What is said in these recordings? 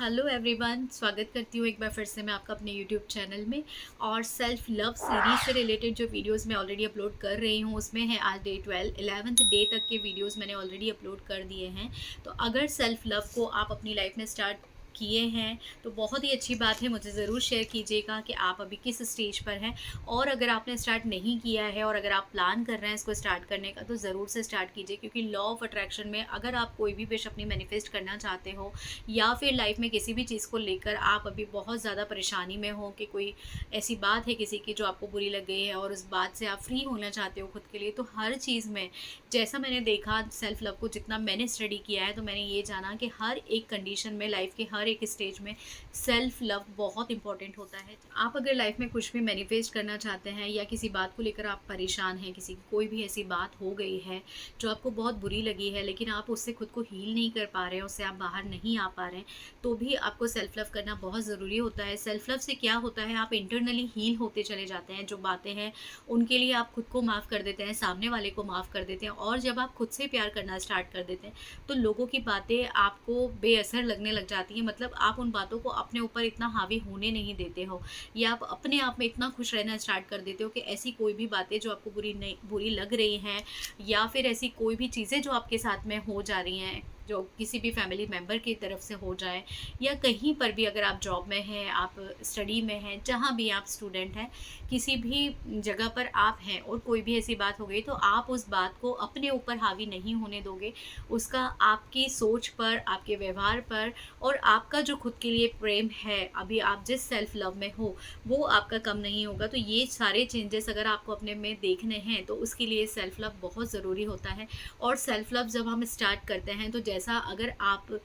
Hello everyone, स्वागत करती हूँ एक बार फिर से मैं आपका अपने यूट्यूब चैनल में। और सेल्फ लव सीरीज़ से रिलेटेड जो वीडियोस मैं ऑलरेडी अपलोड कर रही हूँ उसमें है आज डे 12 11th डे तक के वीडियोस मैंने ऑलरेडी अपलोड कर दिए हैं। तो अगर सेल्फ लव को आप अपनी लाइफ में स्टार्ट किए हैं तो बहुत ही अच्छी बात है, मुझे ज़रूर शेयर कीजिएगा कि आप अभी किस स्टेज पर हैं। और अगर आपने स्टार्ट नहीं किया है और अगर आप प्लान कर रहे हैं इसको स्टार्ट करने का तो ज़रूर से स्टार्ट कीजिए, क्योंकि लॉ ऑफ अट्रैक्शन में अगर आप कोई भी विश अपनी मैनिफेस्ट करना चाहते हो या फिर लाइफ में किसी भी चीज़ को लेकर आप अभी बहुत ज़्यादा परेशानी में हो कि कोई ऐसी बात है किसी की जो आपको बुरी लग गई है और उस बात से आप फ्री होना चाहते हो खुद के लिए, तो हर चीज़ में जैसा मैंने देखा सेल्फ लव को जितना मैंने स्टडी किया है तो मैंने ये जाना कि हर एक कंडीशन में लाइफ के हर एक स्टेज में सेल्फ लव बहुत इंपॉर्टेंट होता है। आप अगर लाइफ में कुछ भी मैनिफेस्ट करना चाहते हैं या किसी बात को लेकर आप परेशान हैं, किसी कोई भी ऐसी बात हो गई है जो आपको बहुत बुरी लगी है लेकिन आप उससे खुद को हील नहीं कर पा रहे हैं, उससे आप बाहर नहीं आ पा रहे हैं, तो भी आपको सेल्फ लव करना बहुत ज़रूरी होता है। सेल्फ लव से क्या होता है, आप इंटरनली हील होते चले जाते हैं। जो बातें हैं उनके लिए आप खुद को माफ़ कर देते हैं, सामने वाले को माफ़ कर देते हैं। और जब आप खुद से प्यार करना स्टार्ट कर देते हैं तो लोगों की बातें आपको बेअसर लगने लग जाती हैं। मतलब आप उन बातों को अपने ऊपर इतना हावी होने नहीं देते हो, या आप अपने आप में इतना खुश रहना स्टार्ट कर देते हो कि ऐसी कोई भी बातें जो आपको बुरी लग रही हैं या फिर ऐसी कोई भी चीज़ें जो आपके साथ में हो जा रही हैं, जो किसी भी फैमिली मेम्बर की तरफ से हो जाए या कहीं पर भी, अगर आप जॉब में हैं, आप स्टडी में हैं, जहाँ भी आप स्टूडेंट हैं, किसी भी जगह पर आप हैं और कोई भी ऐसी बात हो गई तो आप उस बात को अपने ऊपर हावी नहीं होने दोगे। उसका आपकी सोच पर, आपके व्यवहार पर और आपका जो खुद के लिए प्रेम है, अभी आप जिस सेल्फ लव में हो वो आपका कम नहीं होगा। तो ये सारे चेंजेस अगर आपको अपने में देखने हैं तो उसके लिए सेल्फ लव बहुत ज़रूरी होता है। और सेल्फ लव जब हम स्टार्ट करते हैं तो जैसा, अगर आप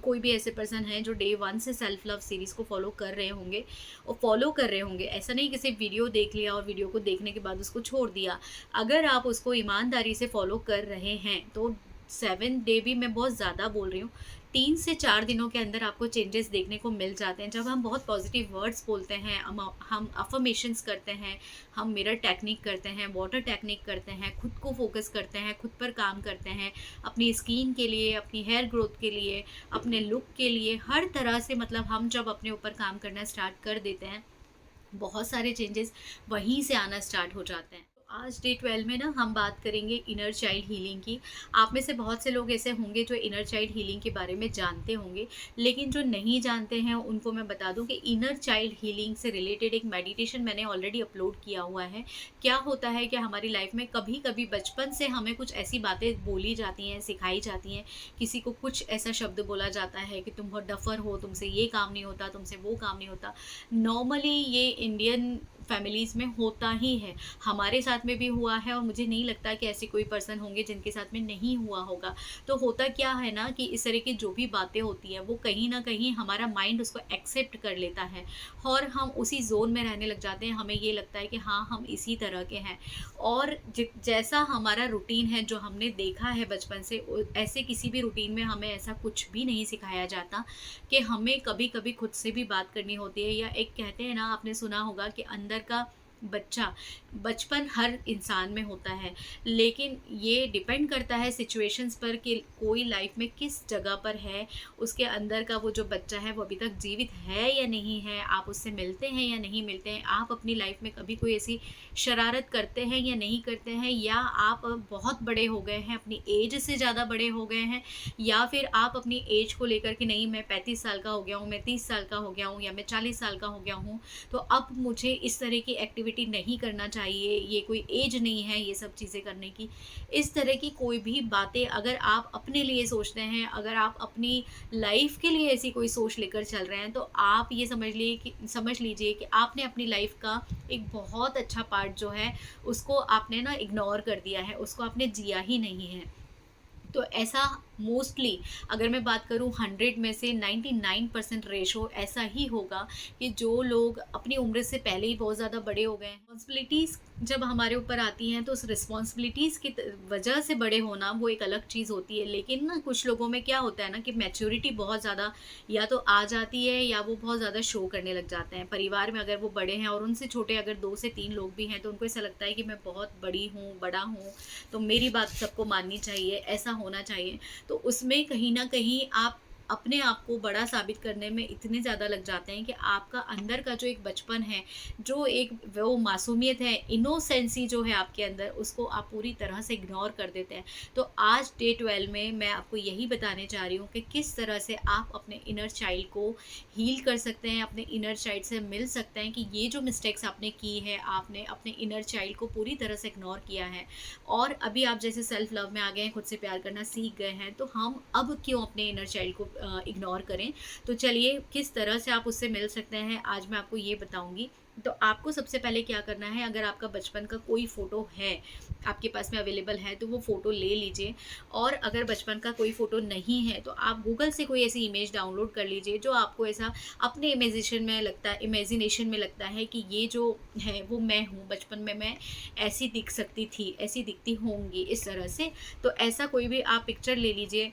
कोई भी ऐसे पर्सन हैं जो डे 1 से सेल्फ लव सीरीज़ को फॉलो कर रहे होंगे और फॉलो कर रहे होंगे, ऐसा नहीं कि सिर्फ वीडियो देख लिया और वीडियो को देखने के बाद उसको छोड़ दिया। अगर आप उसको ईमानदारी से फॉलो कर रहे हैं तो 7 डे भी मैं बहुत ज़्यादा बोल रही हूँ, 3 से 4 दिनों के अंदर आपको चेंजेस देखने को मिल जाते हैं। जब हम बहुत पॉजिटिव वर्ड्स बोलते हैं, हम अफर्मेशंस करते हैं, हम मिरर टेक्निक करते हैं, वाटर टेक्निक करते हैं, खुद को फोकस करते हैं, खुद पर काम करते हैं, अपनी स्किन के लिए, अपनी हेयर ग्रोथ के लिए, अपने लुक के लिए, हर तरह से, मतलब हम जब अपने ऊपर काम करना स्टार्ट कर देते हैं बहुत सारे चेंजेस वहीं से आना स्टार्ट हो जाते हैं। तो आज डे 12 में ना हम बात करेंगे इनर चाइल्ड हीलिंग की। आप में से बहुत से लोग ऐसे होंगे जो इनर चाइल्ड हीलिंग के बारे में जानते होंगे, लेकिन जो नहीं जानते हैं उनको मैं बता दूं कि इनर चाइल्ड हीलिंग से रिलेटेड एक मेडिटेशन मैंने ऑलरेडी अपलोड किया हुआ है। क्या होता है कि हमारी लाइफ में कभी कभी बचपन से हमें कुछ ऐसी बातें बोली जाती हैं, सिखाई जाती हैं, किसी को कुछ ऐसा शब्द बोला जाता है कि तुम बहुत डफर हो, तुमसे ये काम नहीं होता, तुमसे वो काम नहीं होता। नॉर्मली ये इंडियन फैमिलीज़ में होता ही है, हमारे साथ में भी हुआ है और मुझे नहीं लगता कि ऐसे कोई पर्सन होंगे जिनके साथ में नहीं हुआ होगा। तो होता क्या है ना कि इस तरह की जो भी बातें होती हैं वो कहीं ना कहीं हमारा माइंड उसको एक्सेप्ट कर लेता है और हम उसी जोन में रहने लग जाते हैं। हमें ये लगता है कि हाँ, हम इसी तरह के हैं। और जैसा हमारा रूटीन है जो हमने देखा है बचपन से, ऐसे किसी भी रूटीन में हमें ऐसा कुछ भी नहीं सिखाया जाता कि हमें कभी कभी खुद से भी बात करनी होती है। या एक कहते हैं ना, आपने सुना होगा कि अंदर का बच्चा, बचपन हर इंसान में होता है, लेकिन ये डिपेंड करता है सिचुएशंस पर कि कोई लाइफ में किस जगह पर है, उसके अंदर का वो जो बच्चा है वो अभी तक जीवित है या नहीं है, आप उससे मिलते हैं या नहीं मिलते हैं, आप अपनी लाइफ में कभी कोई ऐसी शरारत करते हैं या नहीं करते हैं, या आप बहुत बड़े हो गए हैं, अपनी एज से ज़्यादा बड़े हो गए हैं, या फिर आप अपनी एज को लेकर कि नहीं, मैं 35 साल का हो गया हूँ, मैं 30 साल का हो गया हूँ, या मैं 40 साल का हो गया हूँ, तो अब मुझे इस तरह की एक्टिविटी नहीं करना चाहिए, ये कोई एज नहीं है ये सब चीज़ें करने की। इस तरह की कोई भी बातें अगर आप अपने लिए सोचते हैं, अगर आप अपनी लाइफ के लिए ऐसी कोई सोच लेकर चल रहे हैं, तो आप ये समझ लीजिए कि आपने अपनी लाइफ का एक बहुत अच्छा पार्ट जो है उसको आपने ना इग्नोर कर दिया है, उसको आपने जिया ही नहीं है। तो ऐसा मोस्टली, अगर मैं बात करूं 100 में से 99% रेशो ऐसा ही होगा कि जो लोग अपनी उम्र से पहले ही बहुत ज़्यादा बड़े हो गए हैं। रिस्पॉन्सिबिलिटीज़ जब हमारे ऊपर आती हैं तो उस रिस्पॉन्सिबिलिटीज़ की वजह से बड़े होना वो एक अलग चीज़ होती है। लेकिन ना कुछ लोगों में क्या होता है ना कि मैच्योरिटी बहुत ज़्यादा या तो आ जाती है या वो बहुत ज़्यादा शो करने लग जाते हैं। परिवार में अगर वो बड़े हैं और उनसे छोटे अगर 2 से 3 लोग भी हैं तो उनको ऐसा लगता है कि मैं बहुत बड़ी हूँ, बड़ा हूँ, तो मेरी बात सबको माननी चाहिए, ऐसा होना चाहिए। तो उसमें कहीं न कहीं आप अपने आप को बड़ा साबित करने में इतने ज़्यादा लग जाते हैं कि आपका अंदर का जो एक बचपन है, जो एक वो मासूमियत है, इनोसेंसी जो है आपके अंदर, उसको आप पूरी तरह से इग्नोर कर देते हैं। तो आज डे 12 में मैं आपको यही बताने जा रही हूँ कि किस तरह से आप अपने इनर चाइल्ड को हील कर सकते हैं, अपने इनर चाइल्ड से मिल सकते हैं कि ये जो मिस्टेक्स आपने की है, आपने अपने इनर चाइल्ड को पूरी तरह से इग्नोर किया है और अभी आप जैसे सेल्फ लव में आ गए हैं, खुद से प्यार करना सीख गए हैं, तो हम अब क्यों अपने इनर चाइल्ड को इग्नोर करें। तो चलिए किस तरह से आप उससे मिल सकते हैं आज मैं आपको ये बताऊंगी। तो आपको सबसे पहले क्या करना है, अगर आपका बचपन का कोई फ़ोटो है आपके पास में अवेलेबल है तो वो फ़ोटो ले लीजिए। और अगर बचपन का कोई फ़ोटो नहीं है तो आप गूगल से कोई ऐसी इमेज डाउनलोड कर लीजिए जो आपको ऐसा अपने इमेजिनेशन में लगता है कि ये जो है वो मैं हूँ, बचपन में मैं ऐसी दिख सकती थी, ऐसी दिखती होंगी इस तरह से। तो ऐसा कोई भी आप पिक्चर ले लीजिए,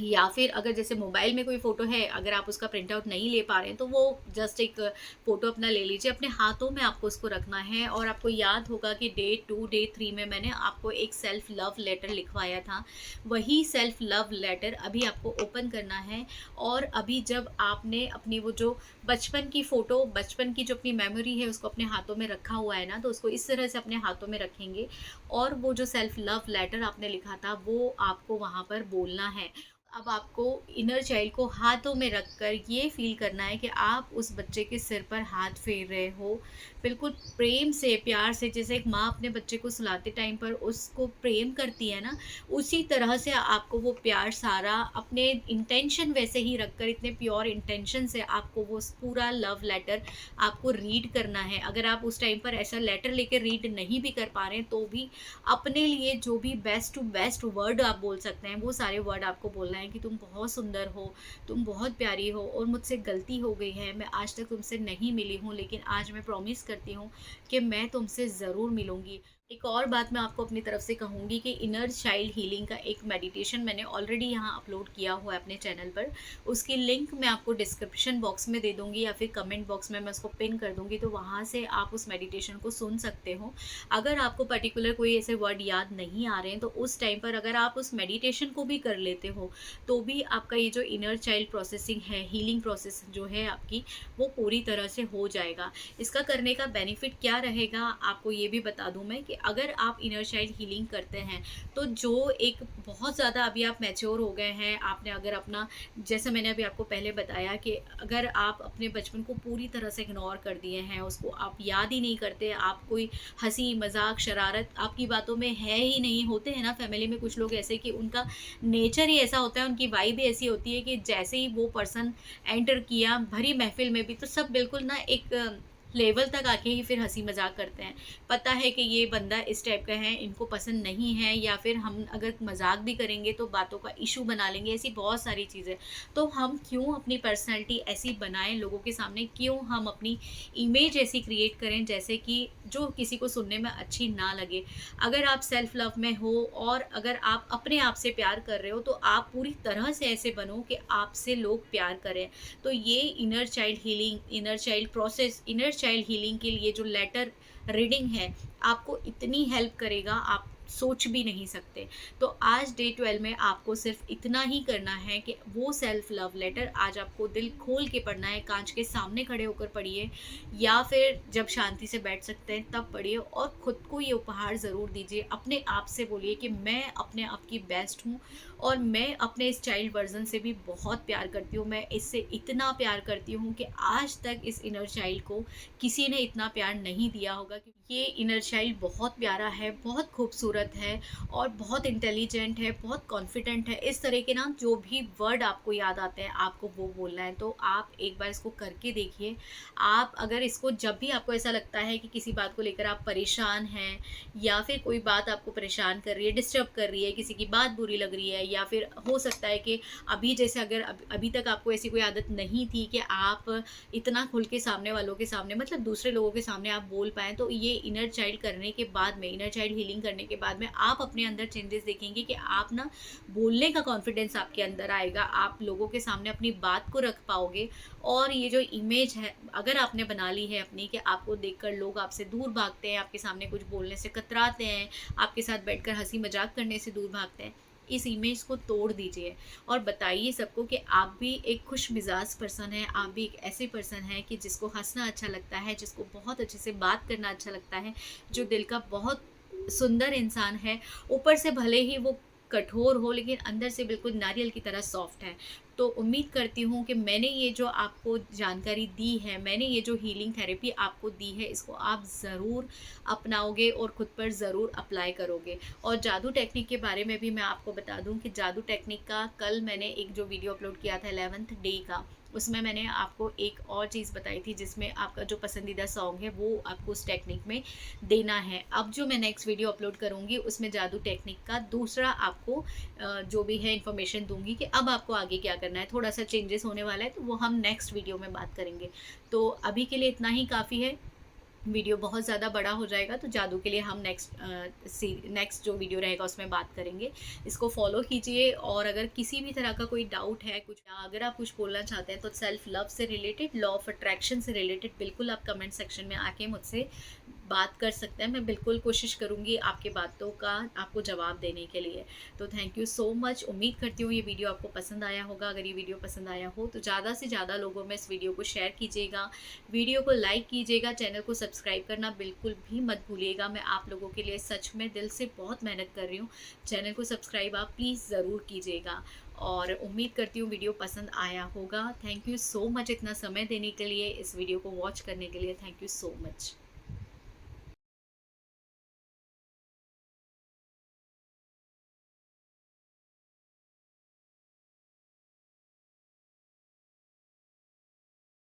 या फिर अगर जैसे मोबाइल में कोई फ़ोटो है, अगर आप उसका प्रिंट आउट नहीं ले पा रहे हैं तो वो जस्ट एक फ़ोटो अपना ले लीजिए। अपने हाथों में आपको उसको रखना है और आपको याद होगा कि डे 2 डे 3 में मैंने आपको एक सेल्फ लव लेटर लिखवाया था। वही सेल्फ लव लेटर अभी आपको ओपन करना है और अभी जब आपने अपनी वो जो बचपन की फ़ोटो, बचपन की जो अपनी मेमोरी है उसको अपने हाथों में रखा हुआ है ना, तो उसको इस तरह से अपने हाथों में रखेंगे और वो जो सेल्फ लव लेटर आपने लिखा था वो आपको वहाँ पर बोलना है। अब आपको इनर चाइल्ड को हाथों में रखकर ये फ़ील करना है कि आप उस बच्चे के सिर पर हाथ फेर रहे हो, बिल्कुल प्रेम से, प्यार से, जैसे एक माँ अपने बच्चे को सुलाते टाइम पर उसको प्रेम करती है ना, उसी तरह से आपको वो प्यार सारा अपने इंटेंशन वैसे ही रखकर, इतने प्योर इंटेंशन से आपको वो पूरा लव लेटर आपको रीड करना है। अगर आप उस टाइम पर ऐसा लेटर लेकर रीड नहीं भी कर पा रहे हैं तो भी अपने लिए जो भी बेस्ट टू बेस्ट वर्ड आप बोल सकते हैं वो सारे वर्ड आपको बोलना है कि तुम बहुत सुंदर हो, तुम बहुत प्यारी हो और मुझसे गलती हो गई है, मैं आज तक तुमसे नहीं मिली हूँ लेकिन आज मैं प्रॉमिस करती हूँ कि मैं तुमसे ज़रूर मिलूँगी। एक और बात मैं आपको अपनी तरफ से कहूँगी कि इनर चाइल्ड हीलिंग का एक मेडिटेशन मैंने ऑलरेडी यहाँ अपलोड किया हुआ है अपने चैनल पर। उसकी लिंक मैं आपको डिस्क्रिप्शन बॉक्स में दे दूँगी या फिर कमेंट बॉक्स में मैं उसको पिन कर दूँगी, तो वहाँ से आप उस मेडिटेशन को सुन सकते हो। अगर आपको पर्टिकुलर कोई ऐसे वर्ड याद नहीं आ रहे हैं तो उस टाइम पर अगर आप उस मेडिटेशन को भी कर लेते हो तो भी आपका ये जो इनर चाइल्ड प्रोसेसिंग है, हीलिंग प्रोसेस जो है आपकी, वो पूरी तरह से हो जाएगा। इसका करने का बेनिफिट क्या रहेगा आपको ये भी बता दूं मैं कि अगर आप इनर चाइल्ड हीलिंग करते हैं तो जो एक बहुत ज़्यादा अभी आप मैच्योर हो गए हैं, आपने अगर अपना, जैसे मैंने अभी आपको पहले बताया कि अगर आप अपने बचपन को पूरी तरह से इग्नोर कर दिए हैं, उसको आप याद ही नहीं करते, आप कोई हंसी मजाक शरारत आपकी बातों में है ही नहीं। होते हैं ना फैमिली में कुछ लोग ऐसे कि उनका नेचर ही ऐसा होता है, उनकी वाइब भी ऐसी होती है कि जैसे ही वो पर्सन एंटर किया भरी महफिल में भी तो सब बिल्कुल ना एक लेवल तक आके ही फिर हंसी मजाक करते हैं। पता है कि ये बंदा इस टाइप का है, इनको पसंद नहीं है, या फिर हम अगर मजाक भी करेंगे तो बातों का इशू बना लेंगे, ऐसी बहुत सारी चीज़ें। तो हम क्यों अपनी पर्सनैलिटी ऐसी बनाएं लोगों के सामने, क्यों हम अपनी इमेज ऐसी क्रिएट करें जैसे कि जो किसी को सुनने में अच्छी ना लगे। अगर आप सेल्फ लव में हो और अगर आप अपने आप से प्यार कर रहे हो तो आप पूरी तरह से ऐसे बनो कि आपसे लोग प्यार करें। तो ये inner child healing, inner child process, inner child healing के लिए जो लेटर रीडिंग है आपको इतनी हेल्प करेगा, आप सोच भी नहीं सकते। तो आज डे 12 में आपको सिर्फ इतना ही करना है कि वो सेल्फ लव लेटर आज आपको दिल खोल के पढ़ना है, कांच के सामने खड़े होकर पढ़िए या फिर जब शांति से बैठ सकते हैं तब पढ़िए और ख़ुद को ये उपहार ज़रूर दीजिए। अपने आप से बोलिए कि मैं अपने आप की बेस्ट हूँ और मैं अपने इस चाइल्ड वर्जन से भी बहुत प्यार करती हूँ, मैं इससे इतना प्यार करती हूँ कि आज तक इस इनर चाइल्ड को किसी ने इतना प्यार नहीं दिया होगा। क्योंकि ये इनर चाइल्ड बहुत प्यारा है, बहुत खूबसूरत है और बहुत इंटेलिजेंट है, बहुत कॉन्फिडेंट है। इस तरह के ना जो भी वर्ड आपको याद आते हैं आपको वो बोलना है। तो आप एक बार इसको करके देखिए। आप अगर इसको, जब भी आपको ऐसा लगता है कि किसी बात को लेकर आप परेशान हैं या फिर कोई बात आपको परेशान कर रही है, डिस्टर्ब कर रही है, किसी की बात बुरी लग रही है, या फिर हो सकता है कि अभी जैसे अगर अभी तक आपको ऐसी कोई आदत नहीं थी कि आप इतना खुल के सामने वालों के सामने, मतलब दूसरे लोगों के सामने आप बोल पाएँ, तो ये इनर चाइल्ड करने के बाद में, इनर चाइल्ड हीलिंग करने के बाद में आप अपने अंदर चेंजेस देखेंगे कि आप ना बोलने का कॉन्फिडेंस आपके अंदर आएगा, आप लोगों के सामने अपनी बात को रख पाओगे। और ये जो इमेज है अगर आपने बना ली है अपनी कि आपको देखकर लोग आपसे दूर भागते हैं, आपके सामने कुछ बोलने से कतराते हैं, आपके साथ बैठकर हंसी मजाक करने से दूर भागते हैं, इस इमेज को तोड़ दीजिए और बताइए सबको कि आप भी एक खुश मिजाज पर्सन है, आप भी एक ऐसे पर्सन है कि जिसको हंसना अच्छा लगता है, जिसको बहुत अच्छे से बात करना अच्छा लगता है, जो दिल का बहुत सुंदर इंसान है। ऊपर से भले ही वो कठोर हो लेकिन अंदर से बिल्कुल नारियल की तरह सॉफ्ट है। तो उम्मीद करती हूँ कि मैंने ये जो आपको जानकारी दी है, मैंने ये जो हीलिंग थेरेपी आपको दी है, इसको आप ज़रूर अपनाओगे और ख़ुद पर ज़रूर अप्लाई करोगे। और जादू टेक्निक के बारे में भी मैं आपको बता दूं कि जादू टेक्निक का कल मैंने एक जो वीडियो अपलोड किया था 11th डे का, उसमें मैंने आपको एक और चीज़ बताई थी जिसमें आपका जो पसंदीदा सॉन्ग है वो आपको उस टेक्निक में देना है। अब जो मैं नेक्स्ट वीडियो अपलोड करूँगी उसमें जादू टेक्निक का दूसरा आपको जो भी है इन्फॉर्मेशन दूंगी कि अब आपको आगे क्या करना है। थोड़ा सा चेंजेस होने वाला है तो वो हम नेक्स्ट वीडियो में बात करेंगे। तो अभी के लिए इतना ही काफ़ी है, वीडियो बहुत ज़्यादा बड़ा हो जाएगा तो जादू के लिए हम नेक्स्ट जो वीडियो रहेगा उसमें बात करेंगे। इसको फॉलो कीजिए और अगर किसी भी तरह का कोई डाउट है, कुछ अगर आप कुछ बोलना चाहते हैं तो सेल्फ लव से रिलेटेड, लॉ ऑफ अट्रैक्शन से रिलेटेड, बिल्कुल आप कमेंट सेक्शन में आके मुझसे बात कर सकते हैं। मैं बिल्कुल कोशिश करूँगी आपके बातों का आपको जवाब देने के लिए। तो थैंक यू सो मच। उम्मीद करती हूँ ये वीडियो आपको पसंद आया होगा। अगर ये वीडियो पसंद आया हो तो ज़्यादा से ज़्यादा लोगों में इस वीडियो को शेयर कीजिएगा, वीडियो को लाइक कीजिएगा, चैनल को सब्सक्राइब करना बिल्कुल भी मत भूलिएगा। मैं आप लोगों के लिए सच में दिल से बहुत मेहनत कर रही हूँ। चैनल को सब्सक्राइब आप प्लीज़ ज़रूर कीजिएगा और उम्मीद करती हूँ वीडियो पसंद आया होगा। थैंक यू सो मच इतना समय देने के लिए, इस वीडियो को वॉच करने के लिए। Thank you so much.